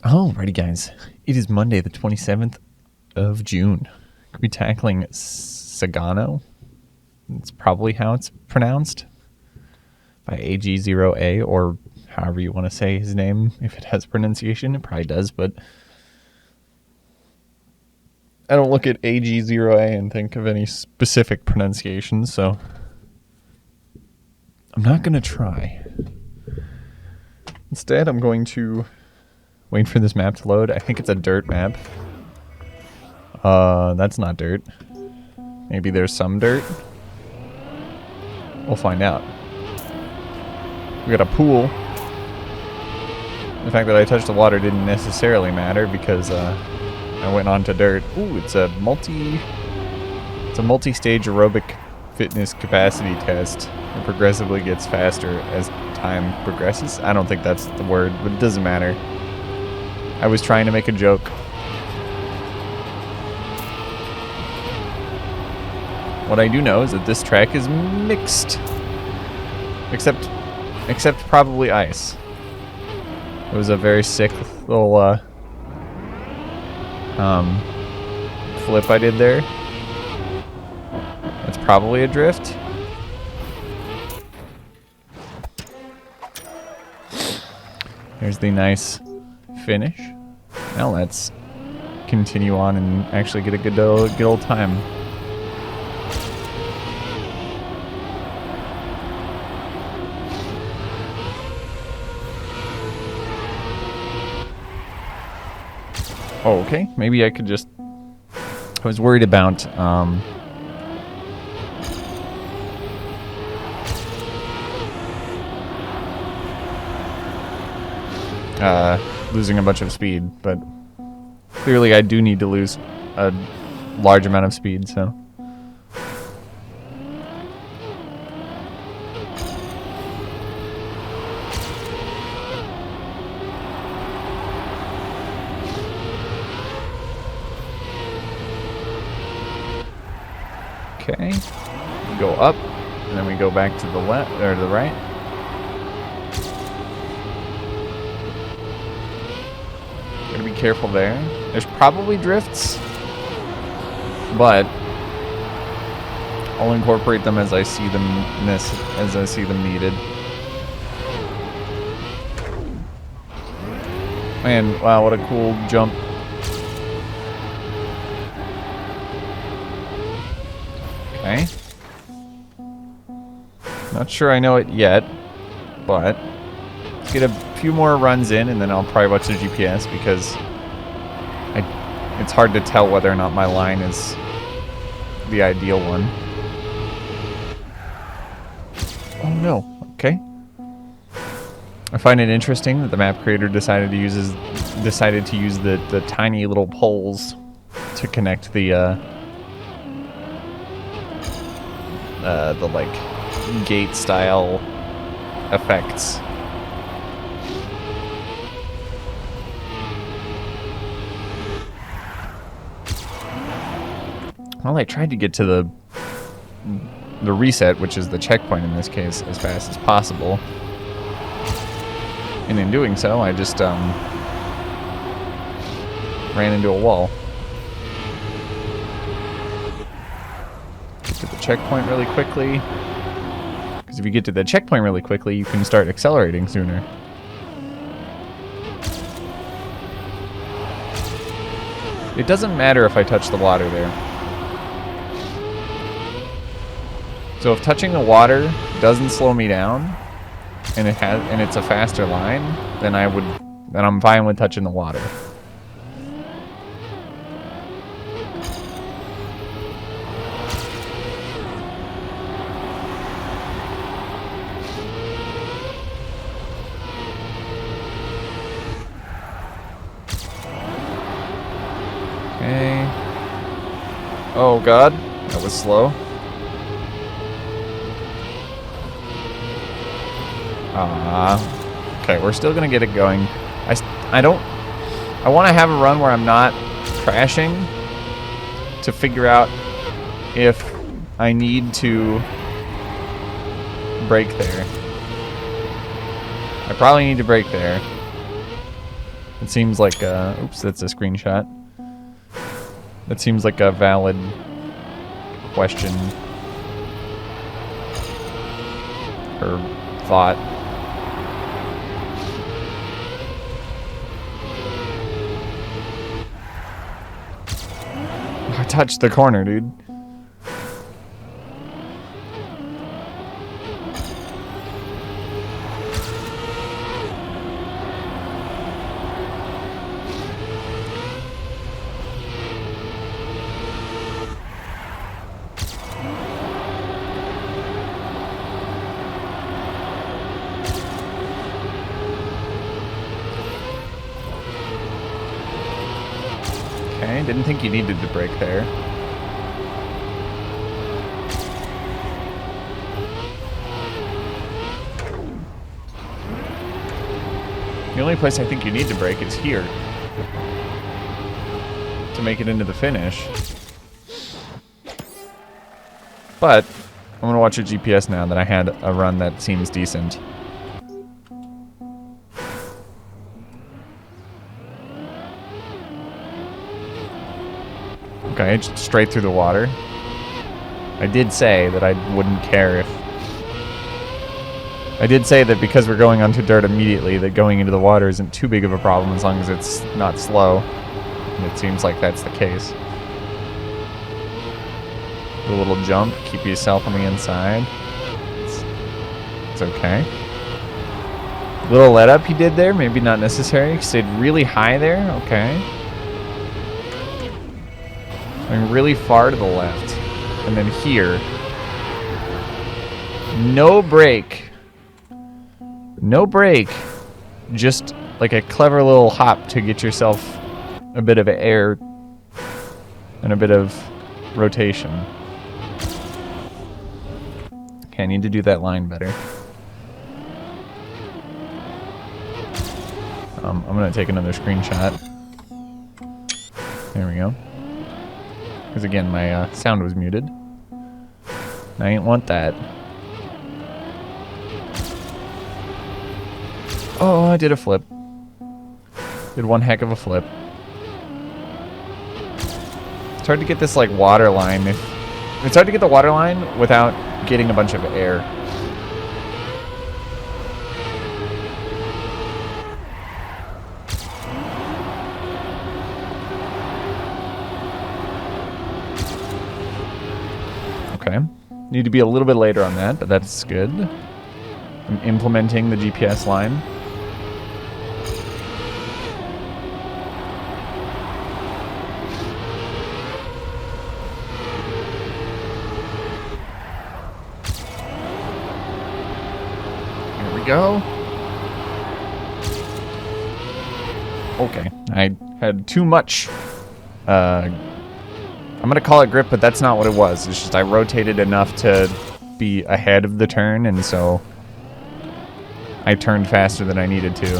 Alrighty, guys. It is Monday, the 27th of June. We'll be tackling Sagano. It's probably how it's pronounced. By AG0A, or however you want to say his name. If it has pronunciation, it probably does, but I don't look at AG0A and think of any specific pronunciations, so I'm not going to try. Instead, I'm going to wait for this map to load. I think it's a dirt map. That's not dirt. Maybe there's some dirt. We'll find out. We got a pool. The fact that I touched the water didn't necessarily matter because I went on to dirt. Ooh, it's a multi-stage aerobic fitness capacity test. It progressively gets faster as time progresses. I don't think that's the word, but it doesn't matter. I was trying to make a joke. What I do know is that this track is mixed. Except probably ice. It was a very sick little flip I did there. That's probably a drift. Here's the nice finish. Now let's continue on and actually get a good old time. Oh, okay. Maybe I could just... I was worried about losing a bunch of speed, but clearly I do need to lose a large amount of speed, so... Okay, we go up, and then we go back to the left, or to the right. Gotta be careful there. There's probably drifts, but I'll incorporate them as I see them needed. Man, wow, what a cool jump. Okay. Not sure I know it yet, but let's get a few more runs in and then I'll probably watch the GPS because it's hard to tell whether or not my line is the ideal one. Oh no, okay. I find it interesting that the map creator decided to use the tiny little poles to connect the like gate style effects. Well, I tried to get to the reset, which is the checkpoint in this case, as fast as possible. And in doing so, I just ran into a wall. Get to the checkpoint really quickly. Because if you get to the checkpoint really quickly, you can start accelerating sooner. It doesn't matter if I touch the water there. So if touching the water doesn't slow me down, and it's a faster line, then I'm fine with touching the water. Okay. Oh god, that was slow. Okay, we're still gonna get it going. I want to have a run where I'm not crashing to figure out if I need to brake there. I probably need to brake there. It seems like oops, that's a screenshot. That seems like a valid question or thought. I touched the corner, dude. Okay, didn't think you needed to brake there. The only place I think you need to brake is here to make it into the finish. But I'm gonna watch your GPS now that I had a run that seems decent. Okay, just straight through the water. I did say that I wouldn't care if... I did say that because we're going onto dirt immediately, that going into the water isn't too big of a problem as long as it's not slow. And it seems like that's the case. A little jump, keep yourself on the inside. It's okay. Little let up you did there, maybe not necessary. Stayed really high there, okay. Going really far to the left. And then here. No brake. No brake. Just like a clever little hop to get yourself a bit of air and a bit of rotation. Okay, I need to do that line better. I'm gonna take another screenshot. There we go. Because again, my sound was muted. I ain't want that. Oh, I did a flip. Did one heck of a flip. It's hard to get this like water line. It's hard to get the water line without getting a bunch of air. Okay. Need to be a little bit later on that, but that's good. I'm implementing the GPS line. Here we go. Okay, I had too much I'm gonna call it grip, but that's not what it was. It's just I rotated enough to be ahead of the turn, and so I turned faster than I needed to.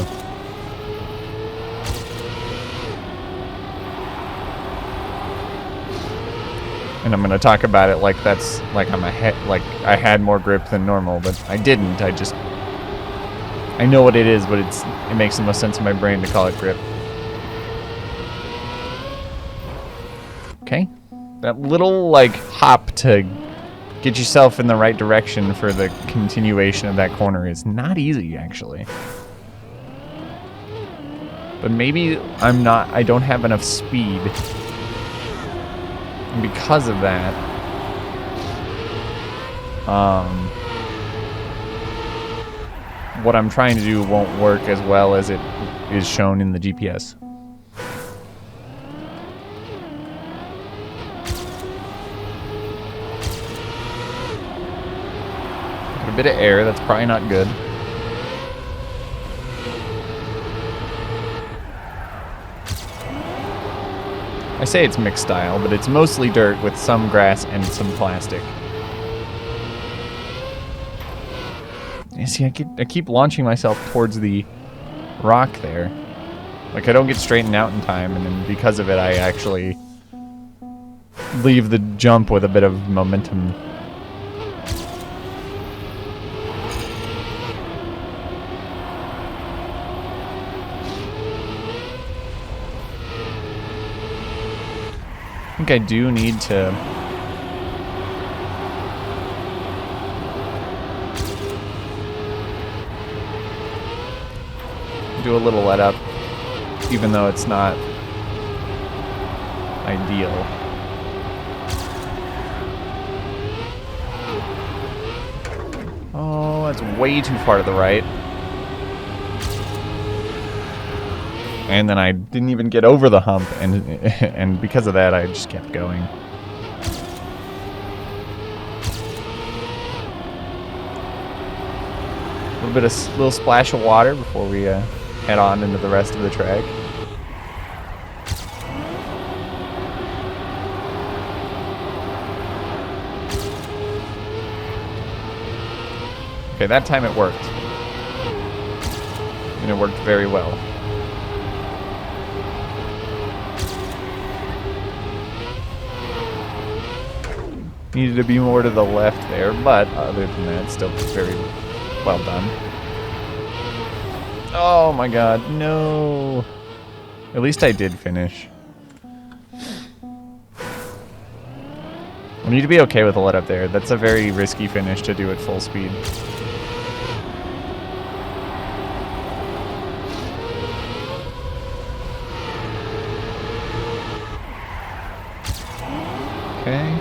And I'm gonna talk about it like that's like I'm ahead, like I had more grip than normal, but I didn't. I know what it is, but it makes the most sense in my brain to call it grip. Okay. That little, like, hop to get yourself in the right direction for the continuation of that corner is not easy, actually. But maybe I don't have enough speed. And because of that, what I'm trying to do won't work as well as it is shown in the GPS. A bit of air, that's probably not good. I say it's mixed style, but it's mostly dirt with some grass and some plastic. You see, I keep launching myself towards the rock there. Like, I don't get straightened out in time, and then because of it, I actually leave the jump with a bit of momentum. think I do need to do a little let up, even though it's not ideal. Oh, that's way too far to the right. And then I didn't even get over the hump, and because of that, I just kept going. A little splash of water before we head on into the rest of the track. Okay, that time it worked. And it worked very well. Needed to be more to the left there, but other than that, still very well done. Oh my god, no! At least I did finish. I need to be okay with a let up there. That's a very risky finish to do at full speed. Okay.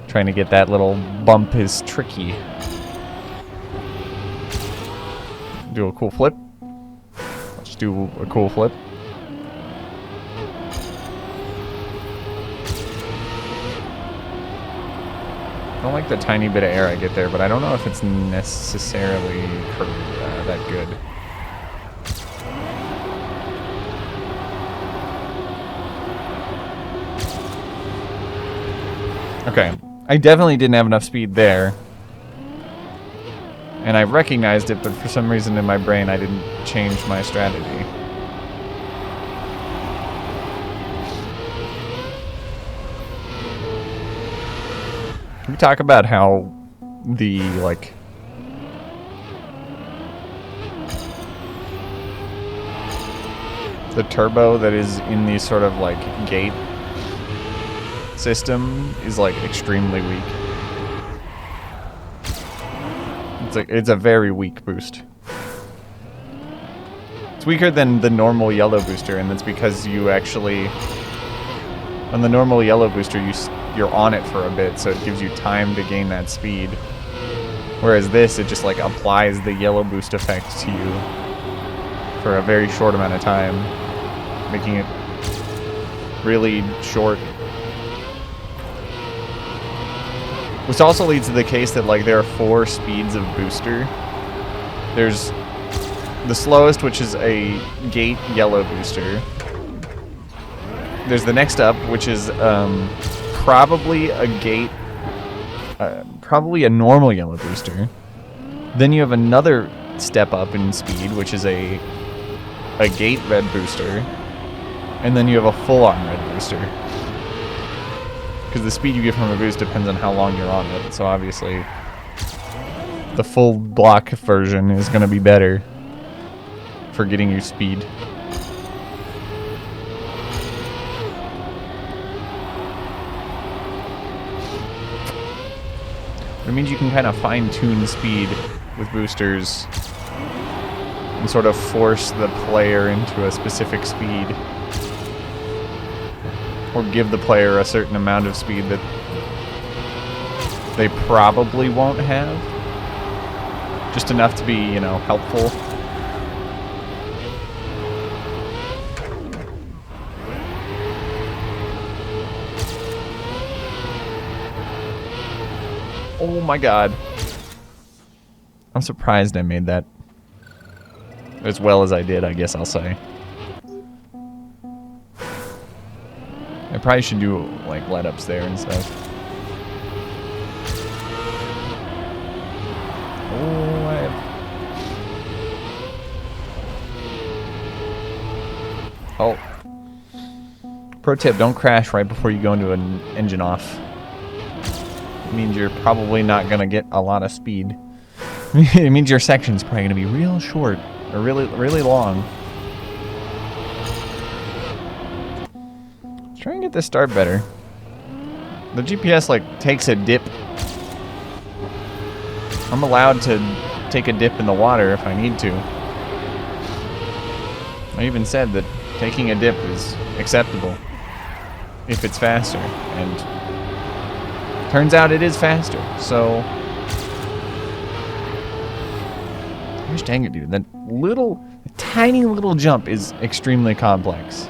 Trying to get that little bump is tricky. Do a cool flip. Let's do a cool flip. I don't like the tiny bit of air I get there, but I don't know if it's necessarily that good. Okay. I definitely didn't have enough speed there. And I recognized it, but for some reason in my brain I didn't change my strategy. Can we talk about how the, like... the turbo that is in these sort of, like, gate system is like extremely weak. It's a very weak boost. It's weaker than the normal yellow booster, and that's because you actually, on the normal yellow booster, you're on it for a bit, so it gives you time to gain that speed. Whereas this, it just like applies the yellow boost effect to you for a very short amount of time, making it really short. Which also leads to the case that, like, there are 4 speeds of booster. There's the slowest, which is a gate yellow booster. There's the next up, which is probably a gate, probably a normal yellow booster. Then you have another step up in speed, which is a gate red booster. And then you have a full-on red booster. Because the speed you get from a boost depends on how long you're on it. So obviously, the full block version is going to be better for getting your speed. It means you can kind of fine-tune speed with boosters and sort of force the player into a specific speed. Or give the player a certain amount of speed that they probably won't have. Just enough to be, you know, helpful. Oh my god. I'm surprised I made that as well as I did, I guess I'll say. I probably should do, like, let-ups there and stuff. Oh, I have... Oh. Pro tip, don't crash right before you go into an engine off. It means you're probably not going to get a lot of speed. It means your section's probably gonna be real short or really long. Let's try and get this start better. The GPS like takes a dip. I'm allowed to take a dip in the water if I need to. I even said that taking a dip is acceptable if it's faster, and turns out it is faster, so gosh dang it, dude. That tiny little jump is extremely complex.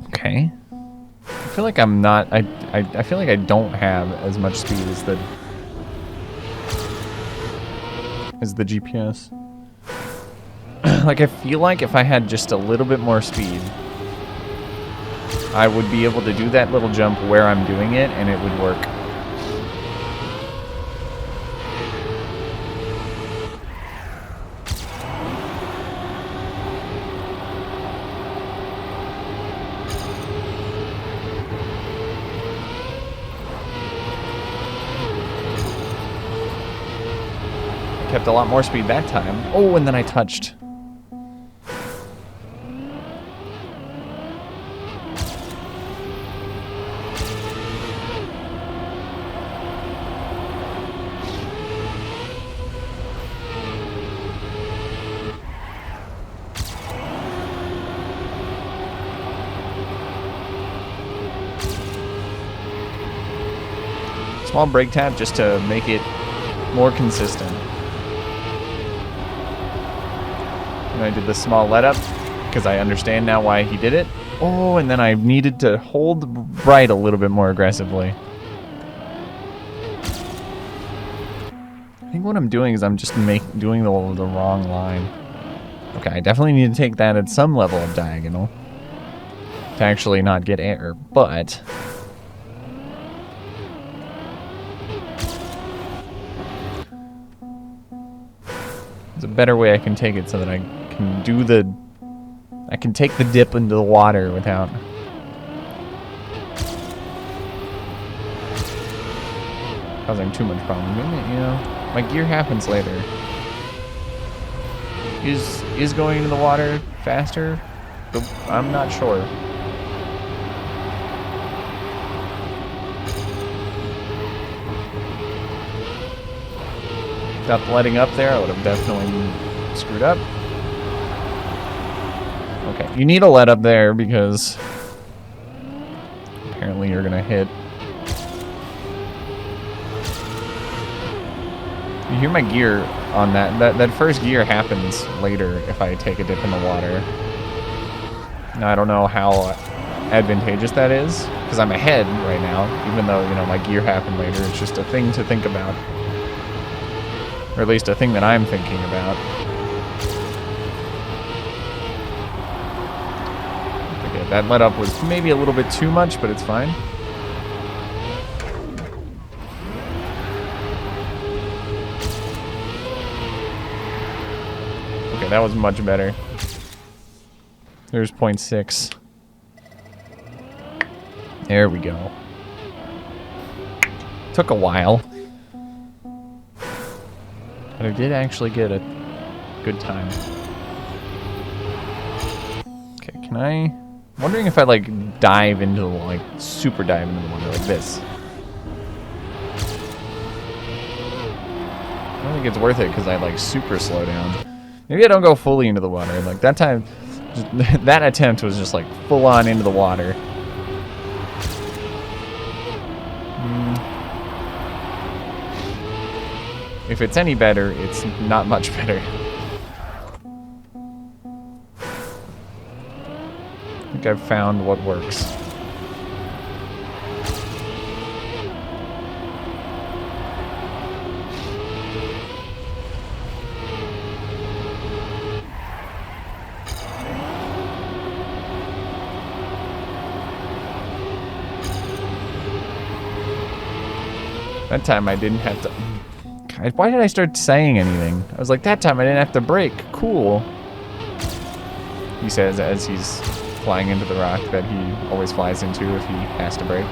Okay. I feel like I'm not. I feel like I don't have as much speed as the GPS. Like I feel like if I had just a little bit more speed, I would be able to do that little jump where I'm doing it, and it would work. Kept a lot more speed that time. Oh, and then I touched. Small brake tap just to make it more consistent. And I did the small let up because I understand now why he did it. Oh, and then I needed to hold right a little bit more aggressively. I think what I'm doing is I'm just doing the wrong line. Okay, I definitely need to take that at some level of diagonal to actually not get error, but there's a better way I can take it so that I can I can take the dip into the water without causing too much problem. Maybe, you know, my gear happens later. Is going into the water faster? I'm not sure. Without the letting up there, I would have definitely screwed up. Okay, you need a let up there because apparently you're gonna hit. You hear my gear on that first gear happens later if I take a dip in the water. Now I don't know how advantageous that is because I'm ahead right now, even though, you know, my gear happened later. It's just a thing to think about. Or at least a thing that I'm thinking about. Okay, that let up was maybe a little bit too much, but it's fine. Okay, that was much better. There's 0.6. There we go. Took a while. But I did actually get a good time. Okay, can I... I'm wondering if I, like, dive into the... like, super dive into the water like this. I don't think it's worth it because I, like, super slow down. Maybe I don't go fully into the water. Like, that time... that attempt was just, like, full on into the water. If it's any better, it's not much better. I think I've found what works. That time I didn't have to... God, why did I start saying anything? I was like, that time I didn't have to brake. Cool. He says as he's flying into the rock that he always flies into if he has to brake.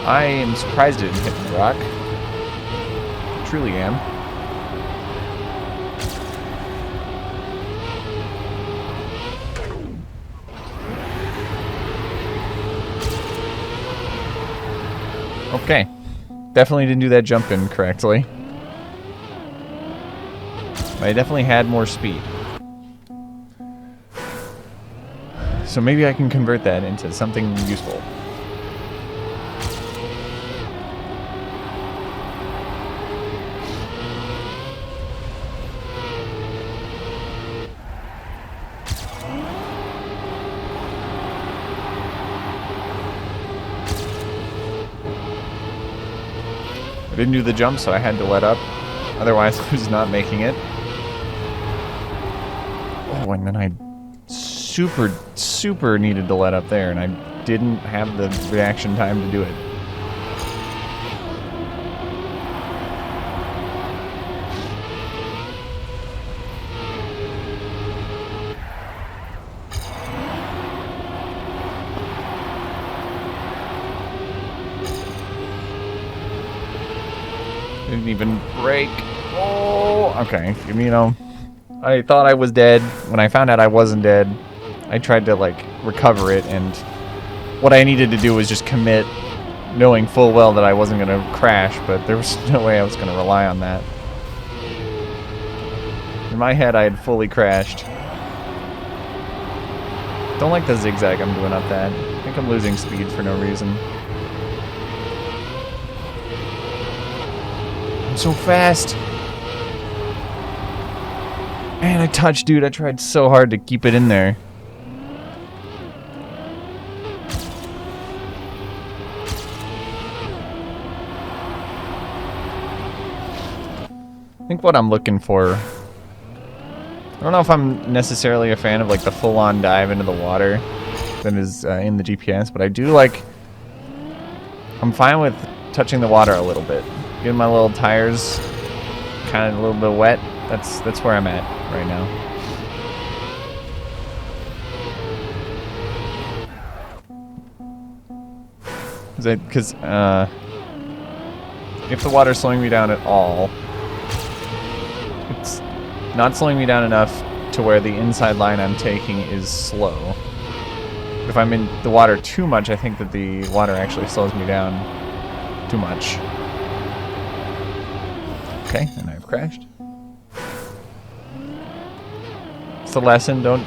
I am surprised it didn't hit the rock. Truly am. Okay. Definitely didn't do that jump in correctly. But I definitely had more speed. So maybe I can convert that into something useful. I didn't do the jump, so I had to let up. Otherwise, I was not making it. Oh, and then I super needed to let up there, and I didn't have the reaction time to do it. Didn't even break. Oh, okay. You know, I thought I was dead. When I found out I wasn't dead, I tried to, like, recover it, and what I needed to do was just commit, knowing full well that I wasn't going to crash, but there was no way I was going to rely on that. In my head, I had fully crashed. Don't like the zigzag I'm doing up that. I think I'm losing speed for no reason. I'm so fast. Man, I touched, dude. I tried so hard to keep it in there. I think what I'm looking for... I don't know if I'm necessarily a fan of, like, the full-on dive into the water that is in the GPS, but I do like... I'm fine with touching the water a little bit. Getting my little tires kind of a little bit wet. That's where I'm at right now. Because if the water's slowing me down at all, it's not slowing me down enough to where the inside line I'm taking is slow. If I'm in the water too much, I think that the water actually slows me down too much. Okay, and I've crashed. It's the lesson, don't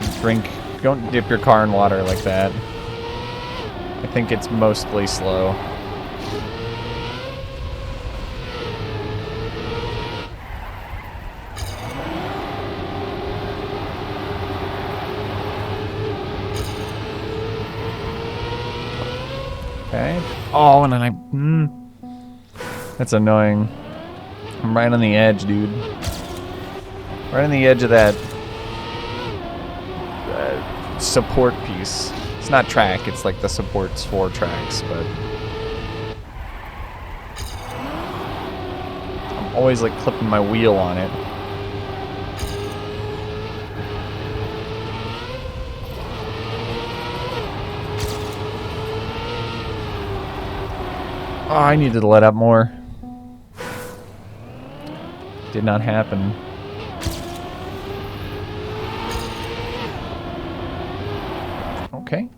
dip your car in water like that. I think it's mostly slow. Okay. Oh, and then that's annoying. I'm right on the edge, dude. Right on the edge of that support piece. It's not track, it's like the supports for tracks, but I'm always like clipping my wheel on it. Oh, I needed to let up more. Did not happen. Okay.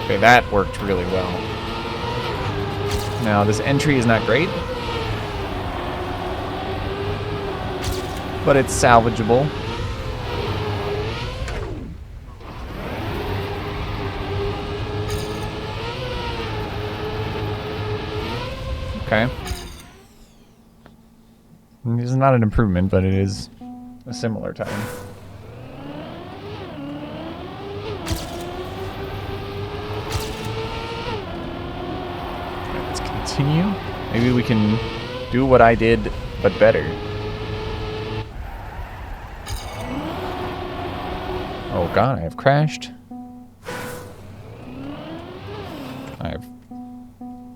Okay, that worked really well. Now, this entry is not great, but it's salvageable. Okay. This is not an improvement, but it is a similar time. Let's continue. Maybe we can do what I did, but better. Oh god, I have crashed. I've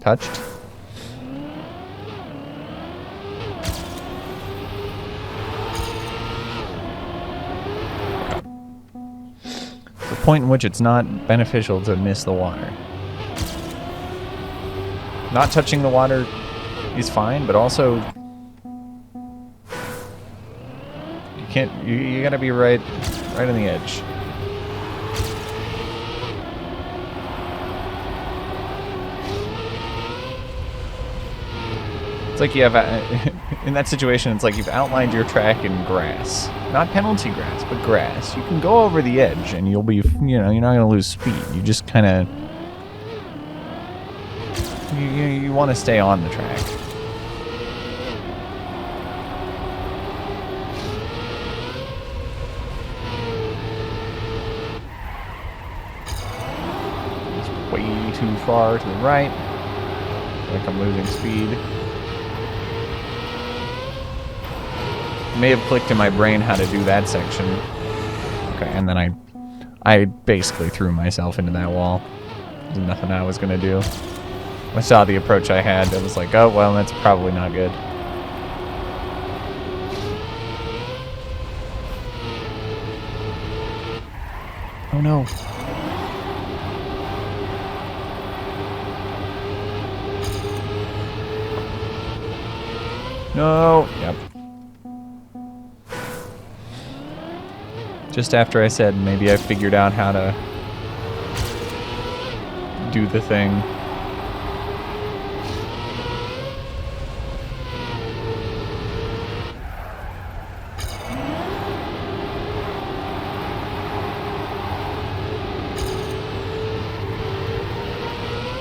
touched. The point in which it's not beneficial to miss the water. Not touching the water is fine, but also you can't. You gotta be right on the edge. It's like you have in that situation. It's like you've outlined your track in grass, not penalty grass, but grass. You can go over the edge, and you'll be, you're not gonna lose speed. You just kind of you want to stay on the track. It's way too far to the right. I feel like I'm losing speed. May have clicked in my brain how to do that section. Okay, and then I basically threw myself into that wall. There's nothing I was gonna do. I saw the approach I had. I was like, oh well, that's probably not good. Oh no. No. Yep. Just after I said maybe I figured out how to do the thing.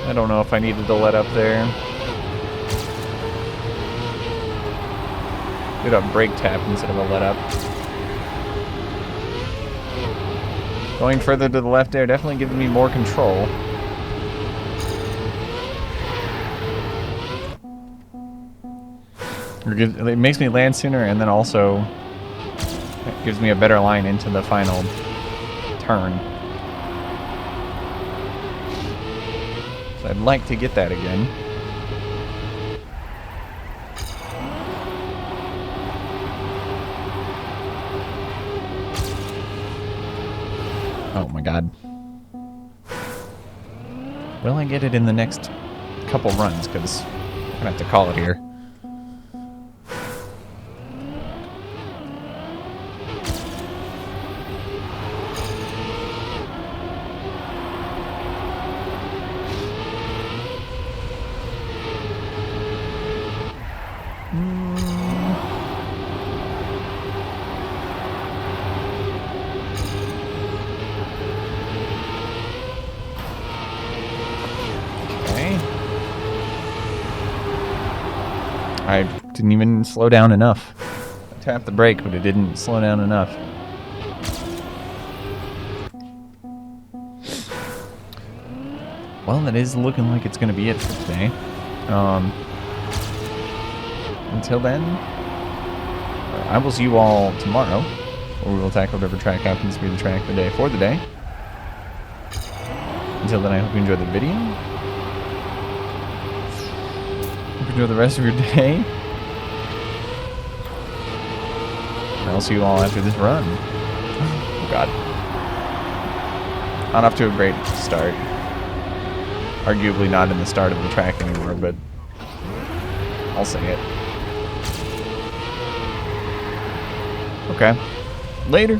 I don't know if I needed to let up there. Did a brake tap instead of a let up. Going further to the left there definitely gives me more control. It makes me land sooner, and then also it gives me a better line into the final turn. So I'd like to get that again. Oh my god. Will I get it in the next couple runs? Because I'm gonna have to call it here. I didn't even slow down enough. I tapped the brake, but it didn't slow down enough. Well, that is looking like it's going to be it for today. Until then, I will see you all tomorrow, where we will tackle whatever track happens to be the track of the day for the day. Until then, I hope you enjoyed the video. Enjoy the rest of your day. And I'll see you all after this run. Oh god. Not off to a great start. Arguably not in the start of the track anymore, but I'll say it. Okay. Later.